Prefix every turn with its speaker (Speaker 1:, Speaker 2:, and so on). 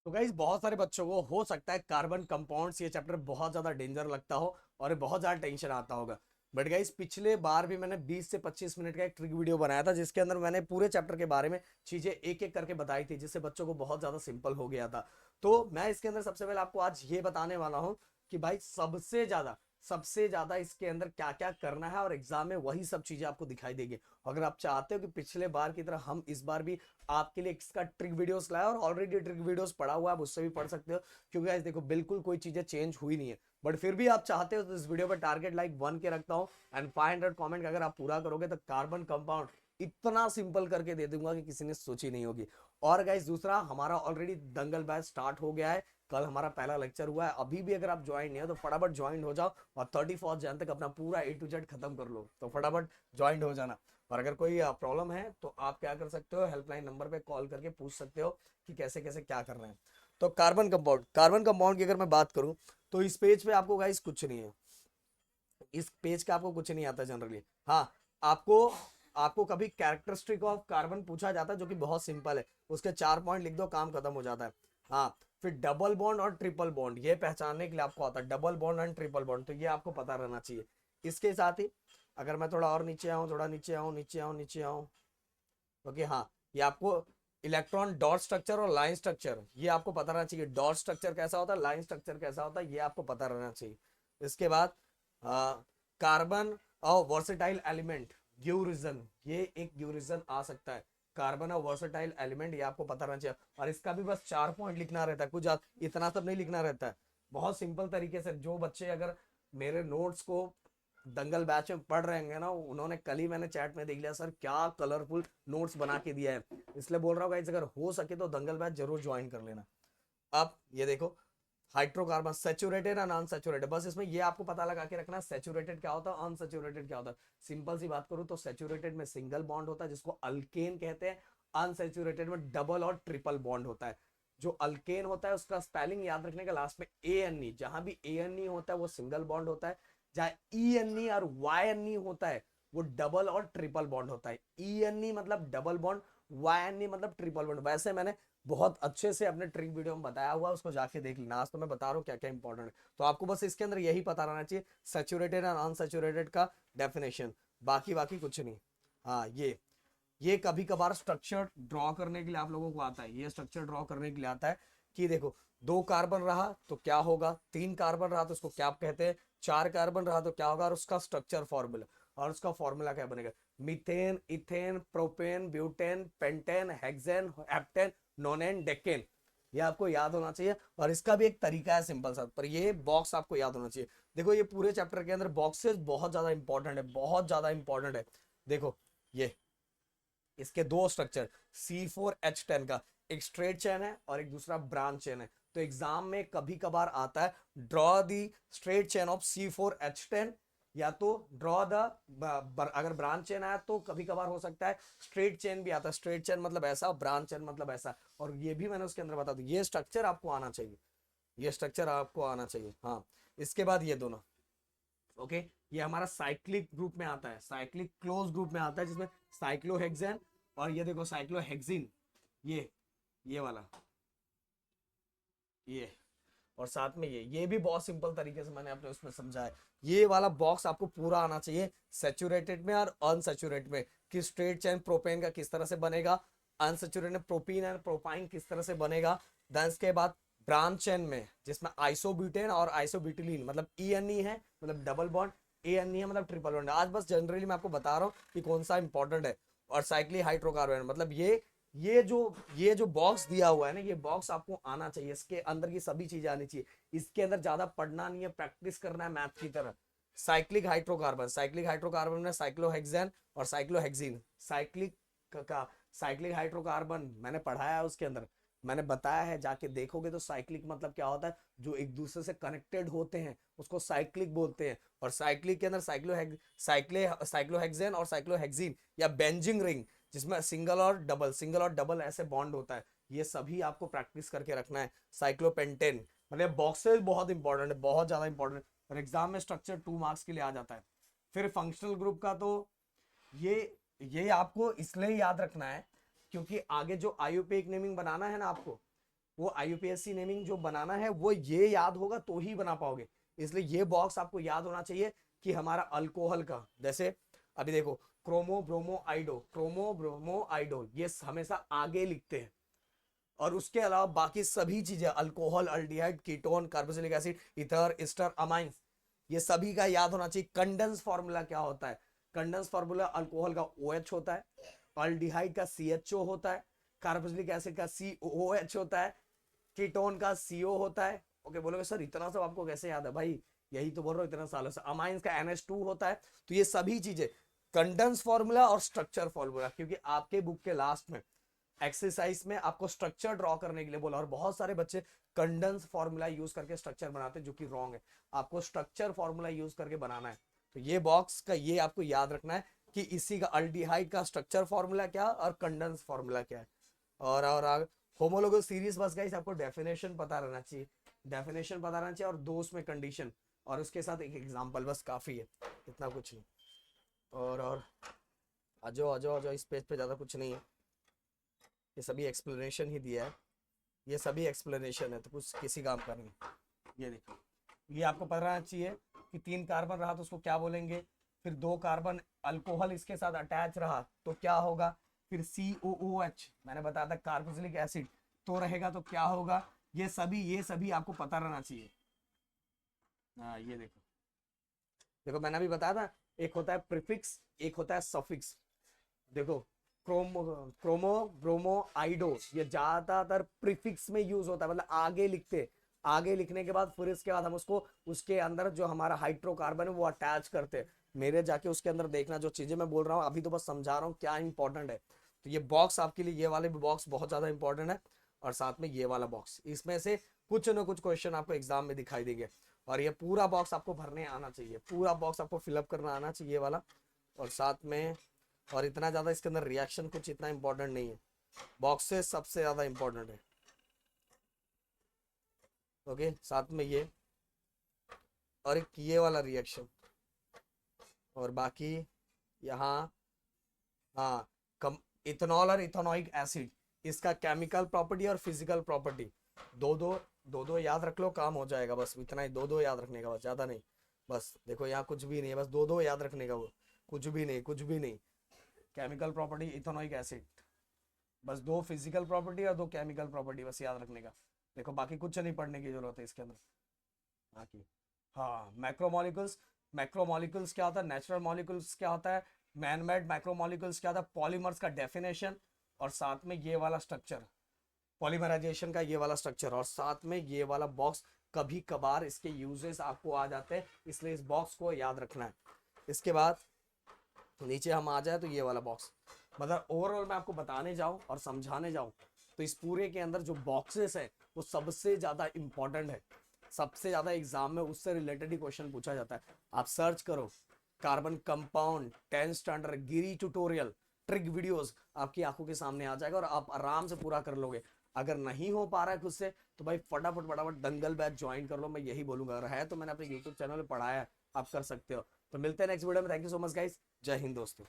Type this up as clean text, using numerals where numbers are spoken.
Speaker 1: तो गाइस बहुत सारे बच्चों को हो सकता है कार्बन कंपाउंड्स ये चैप्टर बहुत ज्यादा डेंजर लगता हो और बहुत ज्यादा टेंशन आता होगा। बट गाइस पिछले बार भी मैंने 20 से 25 मिनट का एक ट्रिक वीडियो बनाया था जिसके अंदर मैंने पूरे चैप्टर के बारे में चीजें एक एक करके बताई थी जिससे बच्चों को बहुत ज्यादा सिंपल हो गया था। तो मैं इसके अंदर सबसे पहले आपको आज ये बताने वाला हूँ कि भाई सबसे ज्यादा इसके अंदर क्या क्या करना है और एग्जाम में वही सब चीजें आपको दिखाई देगी। अगर आप चाहते हो कि पिछले बार की तरह हम इस बार भी आपके लिए इसका ट्रिक वीडियोस लाया और ऑलरेडी ट्रिक वीडियोस पढ़ा हुआ है आप उससे भी पढ़ सकते हो, क्योंकि गाइस देखो बिल्कुल कोई चीजें चेंज हुई नहीं है। बट फिर भी आप चाहते हो तो इस वीडियो पर टारगेट लाइक 1 के रखता हूँ एंड 500 कमेंट अगर आप पूरा करोगे तो कार्बन कंपाउंड इतना सिंपल करके दे दूंगा कि किसी ने सोची नहीं होगी। और गाइस दूसरा हमारा ऑलरेडी दंगल बैच स्टार्ट हो गया है। कल हमारा पहला लेक्चर हुआ है। अभी भी अगर आप ज्वाइन नहीं हो तो फटाफट ज्वाइन हो जाओ और 31 जन तक अपना पूरा A to Z खत्म कर लो, तो फटाफट ज्वाइन हो जाना। और अगर कोई प्रॉब्लम है तो आप क्या कर सकते हो, हेल्पलाइन नंबर पे कॉल करके पूछ सकते हो कि कैसे कैसे क्या करना है। तो कार्बन कंपाउंड की अगर मैं बात करूं तो इस पेज पे आपको गाइस कुछ नहीं है। इस पेज का आपको कुछ नहीं आता जनरली। हाँ, आपको आपको कभी कैरेक्टरिस्टिक ऑफ कार्बन पूछा जाता है जो कि बहुत सिंपल है, उसके 4 पॉइंट लिख दो काम खत्म हो जाता है। हाँ, फिर डबल बॉन्ड और ट्रिपल बॉन्ड ये पहचानने के लिए आपको आता है, double bond and triple bond, तो ये आपको पता रहना चाहिए। इसके साथ ही अगर मैं थोड़ा और नीचे आऊं, थोड़ा नीचे आऊं, नीचे आऊं, नीचे आऊं, ओके हाँ, ये आपको इलेक्ट्रॉन डॉट स्ट्रक्चर और लाइन स्ट्रक्चर ये आपको पता रहना चाहिए। डॉट स्ट्रक्चर कैसा होता है, लाइन स्ट्रक्चर कैसा होता है, ये आपको पता रहना चाहिए। इसके बाद कार्बन और वर्सेटाइल एलिमेंट यूरिजन, ये एक यूरिजन आ सकता है। कार्बन और वर्सेटाइल एलिमेंट ये आपको पता रहना चाहिए और इसका भी बस 4 पॉइंट लिखना रहता है, कुछ इतना सब नहीं लिखना रहता है। बहुत सिंपल तरीके से जो बच्चे अगर मेरे नोट्स को दंगल बैच में पढ़ रहे हैं ना, उन्होंने कल ही मैंने चैट में देख लिया सर क्या कलरफुल नोट्स बना के दिया है। इसलिए बोल रहा हूँ गाइस अगर हो सके तो दंगल बैच जरूर ज्वाइन कर लेना। अब ये देखो हाइड्रोकार्बन सैचुरेटेड और अनसैचुरेटेड, बस इसमें ये आपको पता लगा के रखना सैचुरेटेड क्या होता है, अनसैचुरेटेड क्या होता है। सिंपल सी बात करूं तो सैचुरेटेड में सिंगल बॉन्ड होता है जिसको अल्केन कहते हैं। अनसैचुरेटेड में डबल और ट्रिपल बॉन्ड होता है। जो अल्केन होता है उसका स्पेलिंग याद रखने का, लास्ट में ANE, जहां भी ANE होता है वो सिंगल बॉन्ड होता है। जहां ENE और YNE होता है वो डबल और ट्रिपल बॉन्ड होता है। ENE मतलब डबल बॉन्ड, YNE मतलब ट्रिपल बॉन्ड। वैसे मैंने बहुत अच्छे से अपने ट्रिक वीडियो में बताया हुआ, उसको जाके देख लेना। आज तो मैं बता रहा हूँ क्या क्या इंपॉर्टेंट है, तो आपको बस इसके अंदर यही पता रहना चाहिए सैचुरेटेड और अनसैचुरेटेड का डेफिनेशन, बाकी बाकी कुछ नहीं। हाँ, ये कभी कभार स्ट्रक्चर ड्रॉ करने के लिए आप लोगों को आता है, ये स्ट्रक्चर ड्रॉ करने के लिए आता है कि देखो 2 कार्बन रहा तो क्या होगा, 3 कार्बन रहा तो उसको क्या कहते हैं, 4 कार्बन रहा तो क्या होगा, और उसका स्ट्रक्चर फॉर्मूला, और उसका फॉर्मूला क्या बनेगा। Methane, ethane, propane, butane, pentane, hexane, heptane, नोनेन, decane, ये आपको याद होना चाहिए। और इसका भी एक तरीका है सिंपल सा, पर ये बॉक्स आपको याद होना चाहिए। देखो ये पूरे चैप्टर के अंदर बॉक्सेस बहुत ज्यादा इंपॉर्टेंट है, बहुत ज्यादा इंपॉर्टेंट है। देखो ये इसके दो स्ट्रक्चर, C4H10 का एक स्ट्रेट चेन है और एक दूसरा ब्रांच चेन है। तो एग्जाम में कभी कभार आता है draw the straight chain of C4H10, या तो ड्रॉ द, अगर ब्रांच चेन आया तो कभी कभार हो सकता है स्ट्रेट चेन भी आता है। स्ट्रेट चेन मतलब ऐसा, ब्रांच चेन मतलब ऐसा, और ये भी मैंने उसके अंदर बता दूं, ये स्ट्रक्चर आपको आना चाहिए, ये स्ट्रक्चर आपको आना चाहिए। हाँ, इसके बाद ये दोनों, ओके, ये हमारा साइक्लिक ग्रुप में आता है, साइक्लिक क्लोज ग्रुप में आता है जिसमें साइक्लोहेक्सेन और ये देखो साइक्लोहेक्सिन, ये वाला, ये, और साथ में ये भी बहुत सिंपल तरीके से मैंने अपने उसमें समझा है। ये वाला बॉक्स आपको पूरा आना चाहिए सैचुरेटेड में और अनसैचुरेटेड में, कि स्ट्रेट चेन प्रोपेन का किस तरह से बनेगा, अनसैचुरेटेड में प्रोपीन एंड प्रोपाइन किस तरह से बनेगा। देन इसके बाद ब्रांच चेन में जिसमें आइसोब्यूटेन और आइसोब्यूटिलीन मतलब ENE है मतलब डबल बॉन्ड, ANE है मतलब ट्रिपल बॉन्ड। आज बस जनरली मैं आपको बता रहा हूँ कि कौन सा इंपॉर्टेंट है। और साइक्लिक हाइड्रोकार्बन मतलब ये जो बॉक्स दिया हुआ है ना, ये बॉक्स आपको आना चाहिए, इसके अंदर की सभी चीजें आनी चाहिए। इसके अंदर ज्यादा पढ़ना नहीं है, प्रैक्टिस करना है मैथ की तरह। साइक्लिक हाइड्रोकार्बन में साइक्लोहेक्सेन और साइक्लोहेक्सिन, का साइक्लिक हाइड्रोकार्बन मैंने पढ़ाया है उसके अंदर, मैंने बताया है, जाके देखोगे तो साइक्लिक मतलब क्या होता है, जो एक दूसरे से कनेक्टेड होते हैं उसको साइक्लिक बोलते हैं। और साइक्लिक के अंदर साइक्लोहेक्सेन और साइक्लोहेक्सिन या बेंजिंग रिंग जिसमें सिंगल और डबल ऐसे बॉन्ड होता है, ये सभी आपको प्रैक्टिस करके रखना है। साइक्लोपेंटेन, मतलब बॉक्सेस बहुत इंपॉर्टेंट है, बहुत ज्यादा इंपॉर्टेंट, और एग्जाम में स्ट्रक्चर 2 मार्क्स के लिए आ जाता है। फिर फंक्शनल ग्रुप का तो ये ये आपको इसलिए याद रखना है क्योंकि आगे जो IUPAC नेमिंग बनाना है ना आपको, वो IUPAC नेमिंग जो बनाना है वो ये याद होगा तो ही बना पाओगे। इसलिए ये बॉक्स आपको याद होना चाहिए कि हमारा अल्कोहल का, जैसे अभी देखो क्रोमो ब्रोमो आइडो, क्रोमो ब्रोमो आइडो, ये हमेशा आगे लिखते हैं। और उसके अलावा बाकी सभी चीजें, alcohol, aldehyde, ketone, carboxylic acid, ether, ester, amines, ये सभी का याद होना चाहिए। कंडेंस फार्मूला क्या होता है? कंडेंस फार्मूला अल्कोहल का OH होता है, अल्डिहाइड का CHO होता है, कार्बोक्सिलिक एसिड का COOH होता है, कीटोन का CO होता है। ओके, बोलोगे सर इतना सब आपको कैसे याद है? भाई यही तो बोल रहा हूँ इतना सालों से। अमाइंस का NH2 होता है। तो ये सभी चीजें कंडेंस फार्मूला और स्ट्रक्चर फार्मूला, क्योंकि आपके बुक के लास्ट में एक्सरसाइज में आपको स्ट्रक्चर ड्रॉ करने के लिए बोला, और बहुत सारे बच्चे कंडेंस फार्मूला यूज करके स्ट्रक्चर बनाते हैं, जो कि रॉन्ग है। आपको स्ट्रक्चर फार्मूला यूज करके बनाना है। तो ये बॉक्स का ये आपको याद रखना है कि इसी का अल्डिहाइड का स्ट्रक्चर फार्मूला क्या और कंडेंस फार्मूला क्या है। और होमोलोगस सीरीज बस गाइस आपको डेफिनेशन पता रहना चाहिए, डेफिनेशन पता रहना चाहिए, और दो उसमें कंडीशन, और उसके साथ एक एग्जांपल, बस काफी है, इतना कुछ नहीं। और आ जाओ आ जाओ आ जाओ, इस पेज पे ज्यादा कुछ नहीं है, ये सभी एक्सप्लेनेशन ही दिया है, ये सभी एक्सप्लेनेशन है, तो कुछ किसी काम का नहीं। ये देखो, ये आपको पता रहना चाहिए कि 3 कार्बन रहा तो उसको क्या बोलेंगे, फिर 2 कार्बन अल्कोहल इसके साथ अटैच रहा तो क्या होगा, फिर COOH मैंने बताया था कार्बोक्सिलिक एसिड तो रहेगा तो क्या होगा। ये सभी आपको पता रहना चाहिए। हाँ ये देखो, देखो मैंने अभी बताया था, एक होता है प्रीफिक्स, एक होता है सफिक्स। देखो क्रोमो क्रोमो ब्रोमो आइडो, ये ज्यादातर प्रीफिक्स में यूज होता है, मतलब आगे लिखते, आगे लिखने के बाद फिर इसके बाद हम उसको उसके अंदर जो हमारा हाइड्रोकार्बन है वो अटैच करते। मेरे जाके उसके अंदर देखना, जो चीजें मैं बोल रहा हूँ अभी तो बस समझा रहा हूँ क्या इंपॉर्टेंट है। तो ये बॉक्स आपके लिए, ये वाले बॉक्स बहुत ज्यादा इंपॉर्टेंट है, और साथ में ये वाला बॉक्स, इसमें से कुछ ना कुछ क्वेश्चन आपको एग्जाम में दिखाई देंगे। और ये पूरा बॉक्स आपको भरने आना चाहिए, पूरा बॉक्स आपको फिलअप करना आना चाहिए, ये वाला। और साथ में, और इतना ज्यादा इसके अंदर रिएक्शन कुछ इतना इंपॉर्टेंट नहीं है, बॉक्सेस सबसे ज्यादा इंपॉर्टेंट है। ओके, साथ में ये और एक ये वाला रिएक्शन, और बाकी यहाँ, हाँ, कम इथेनॉल और इथेनोइक एसिड, इसका केमिकल प्रॉपर्टी और फिजिकल प्रॉपर्टी, दो दो दो दो याद रख लो, काम हो जाएगा, बस इतना ही, दो दो याद रखने का, बस ज्यादा नहीं। बस देखो यहाँ कुछ भी नहीं है, बस दो दो याद रखने का, वो कुछ भी नहीं, कुछ भी नहीं। केमिकल प्रॉपर्टी इथेनोइक एसिड, बस 2 फिजिकल प्रॉपर्टी और 2 केमिकल प्रॉपर्टी, बस याद रखने का। देखो बाकी कुछ नहीं पढ़ने की जरूरत है इसके अंदर बाकी। हाँ, मैक्रोमोलिकुल्स, मैक्रोमोलिकुल्स क्या होता है, नेचुरल मॉलिक्यूल्स क्या होता है, मैन मेड मैक्रोमोलिकुल्स क्या होता है, पॉलीमर्स का डेफिनेशन, और साथ में ये वाला स्ट्रक्चर, पॉलीमराइजेशन का ये वाला स्ट्रक्चर, और साथ में ये वाला बॉक्स। कभी कभार इसके यूजेस आपको आ जाते हैं, इसलिए इस बॉक्स को याद रखना है। इसके बाद नीचे हम आ जाए तो ये वाला बॉक्स, मतलब ओवरऑल मैं आपको बताने जाऊं और समझाने जाऊं तो इस पूरे के अंदर जो बॉक्सेस है वो सबसे ज्यादा इंपॉर्टेंट है, सबसे ज्यादा एग्जाम में उससे रिलेटेड ही क्वेश्चन पूछा जाता है। आप सर्च करो कार्बन कंपाउंड 10 स्टैंडर्ड गिरी ट्यूटोरियल ट्रिक वीडियोस, आपकी आंखों के सामने आ जाएगा और आप आराम से पूरा कर लोगे। अगर नहीं हो पा रहा है खुद से तो भाई फटाफट फटाफट दंगल बैच ज्वाइन कर लो, मैं यही बोलूंगा। अगर है तो मैंने अपने यूट्यूब चैनल पे पढ़ाया है, आप कर सकते हो। तो मिलते हैं नेक्स्ट वीडियो में, thank you so much guys, जय हिंद दोस्तों।